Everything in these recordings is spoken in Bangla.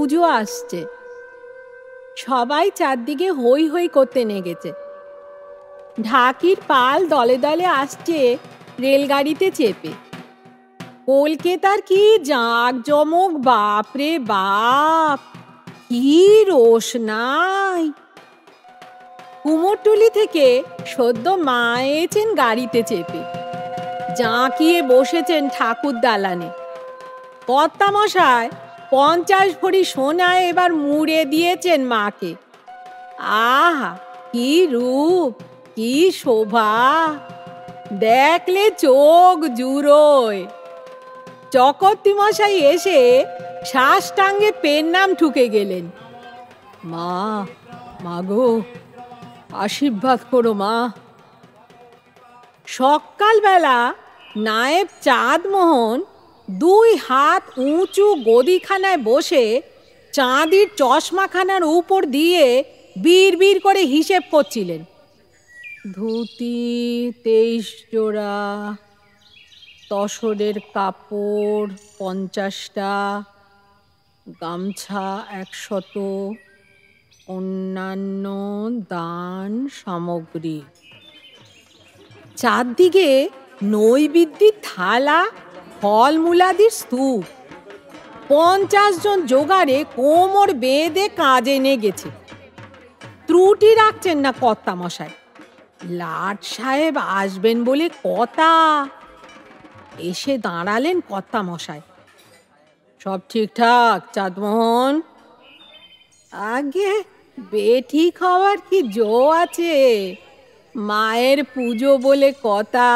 পুজো আসছে। সবাই চারদিকে হই হই করতে নেগেছে। ঢাকির পাল দলে দলে আসছে রেলগাড়িতে চেপে। কলকাতার কি জাঁকজমক, বাপরে বাপ, কি রোশনাই! কুমোরটুলি থেকে সদ্য মা এসেছেন গাড়িতে চেপে, জাঁকিয়ে বসেছেন ঠাকুর দালানে। কর্তামশাই 50 ভরি সোনায় এবার মুড়ে দিয়েছেন মাকে। আহা, কি রূপ, কি শোভা! দেখলে চোখ জুড়োয়। চকর্তি মশাই এসে সাষ্টাঙ্গে পেন নাম ঠুকে গেলেন। মা, মাগো, আশীর্বাদ করো মা। সকালবেলা নায়েব চাঁদমোহন 2 হাত উঁচু গদিখানায় বসে চাঁদির চশমাখানার উপর দিয়ে বিড়বিড় করে হিসেব করছিলেন। ধুতি 23 জোড়া, তসরের কাপড় 50টা, গামছা 100, অন্যান্য দান সামগ্রী। চারদিকে নৈবেদ্যের থালা, ফলমূলাদির স্তূপ। 50 জন জোগাড়ে কোমর বেঁধে কাজে নেগেছে। ত্রুটি রাখছেন না কর্তামশাই। লাট সাহেব আসবেন বলে কথা। এসে দাঁড়ালেন কর্তামশাই। সব ঠিকঠাক চাঁদমোহন? আগে বেঠিক হওয়ার কি জো আছে? মায়ের পুজো বলে কথা,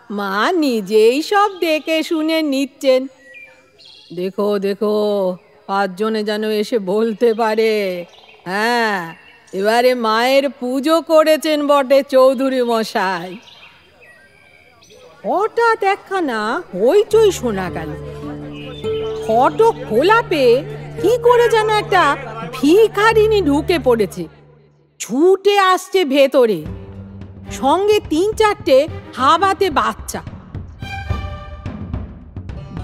মা নিজেই সব দেখে শুনে নিচ্ছেন। দেখো দেখো, 5 জনে যেন এসে বলতে পারে, হ্যাঁ, এবারে মায়ের পুজো করেছেন বটে চৌধুরী মশাই। হঠাৎ একখানা হইচই শোনা গেল। ফটক খোলা পেয়ে কি করে যেন একটা ভিখারিনী ঢুকে পড়েছে। ছুটে আসছে ভেতরে, সঙ্গে 3-4টে হাবাতে বাচ্চা।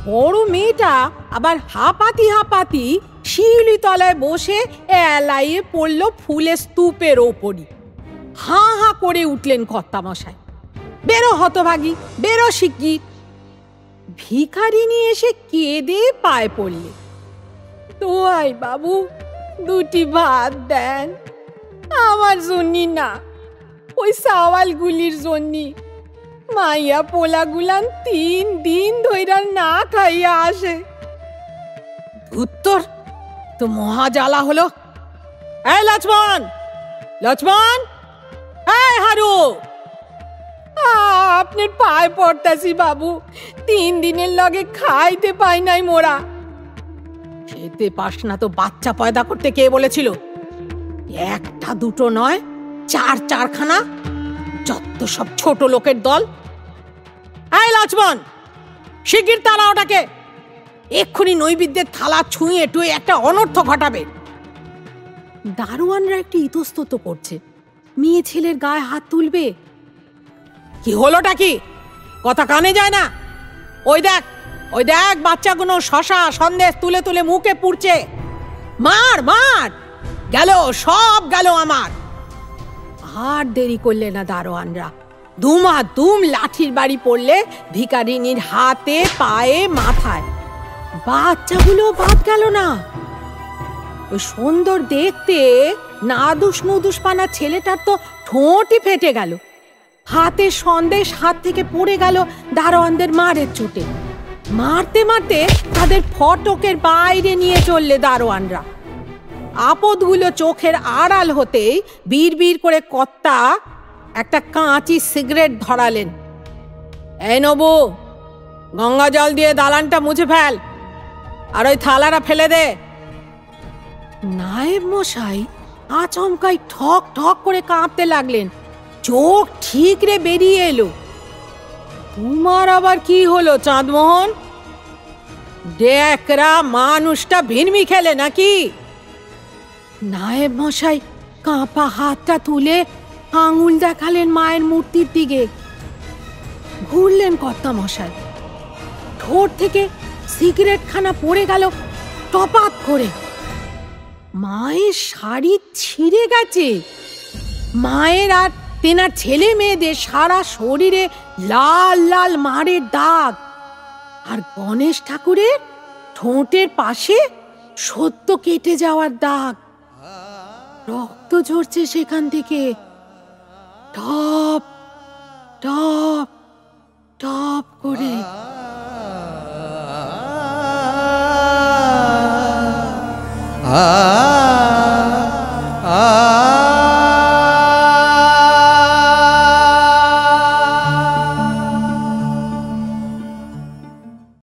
বড় মেয়েটা আবার হাঁপাতি হাঁপাতি শিউলি তলায় বসে এলাইয়ে পড়ল ফুলের স্তূপের ওপরই। হাঁ হাঁ করে উঠলেন কর্তামশাই। বেরো হতভাগী, বেরো শিগগির। ভিখারিনী এসে কেঁদে পায়ে পড়লে। দোয়াই বাবু, 2টি ভাত দেন, আমার জন্যি না, ওই সাওয়ালগুলির জন্যি। মাইয়া পোলাগুলান 3 দিন ধইরা না খাইয়া আসে। উত্তর তো মহা জ্বালা হলো। এই লক্ষ্মণ, লক্ষ্মণ, এই হারু, আপনার পায়ে পড়তাছি বাবু, 3 দিনের লগে খাইতে পাই নাই মোরা। খেতে পাস না তো বাচ্চা পয়দা করতে কে বলেছিল? 1টা 2টো নয়, 4-4খানা, যত সব ছোট লোকের দল। এই লক্ষ্মণ, শিগগির তারা ওটাকে, এক্ষুনি নৈবেদ্যের থালা ছুঁয়ে টুয়ে একটা অনর্থ ঘটাবে। দারোয়ানরা একটু ইতস্তত করছে, মেয়ে ছেলের গায়ে হাত তুলবে। কি হলোটা কি? কথা কানে যায় না? ওই দেখ, ওই দেখ, বাচ্চাগুলো শশা সন্দেশ তুলে তুলে মুখে পুড়ছে। মার মার, গেল, সব গেল আমার। আর দেরি করলে না দারোয়ানরা, দুম লাঠির বাড়ি পড়লে ভিখারিনীর হাতে, পায়ে, মাথায়। বাচ্চাগুলো বাদ গেল না। ওই সুন্দর দেখতে নাদুস নুদুস পানা ছেলেটার তো ঠোঁটই ফেটে গেল। হাতে সন্দেশ হাত থেকে পড়ে গেল দারোয়ানদের মারের চোটে। মারতে মারতে তাদের ফটকের বাইরে নিয়ে চললে দারোয়ানরা। আপদগুলো চোখের আড়াল হতেই বিড়বিড় করে কর্তা একটা কাঁচি সিগারেট ধরালেন। এই নবু, গঙ্গা জল দিয়ে দালানটা মুছে ফেল, আর ওই থালাটা ফেলে দে। নায়েব মশাই আচমকাই ঠক ঠক করে কাঁপতে লাগলেন। চোখ ঠিকরে বেরিয়ে এলো। তোমার আবার কি হলো চাঁদমোহন? ডেকরা মানুষটা ভিনমি খেলে নাকি? নায়েব মশাই কাঁপা হাতটা তুলে আঙুল দেখালেন মায়ের মূর্তির দিকে। ঘুরলেন কর্তা মশাই। ঠোঁট থেকে সিগারেট খানা পড়ে গেল টপাত করে। মায়ের শাড়ি ছিঁড়ে গেছে। মায়ের আর তেনার ছেলে মেয়েদের সারা শরীরে লাল লাল মারের দাগ, আর গণেশ ঠাকুরের ঠোঁটের পাশে সদ্য কেটে যাওয়ার দাগ। রক্ত ঝরছে সেখান থেকে, টপ টপ টপ করে। আ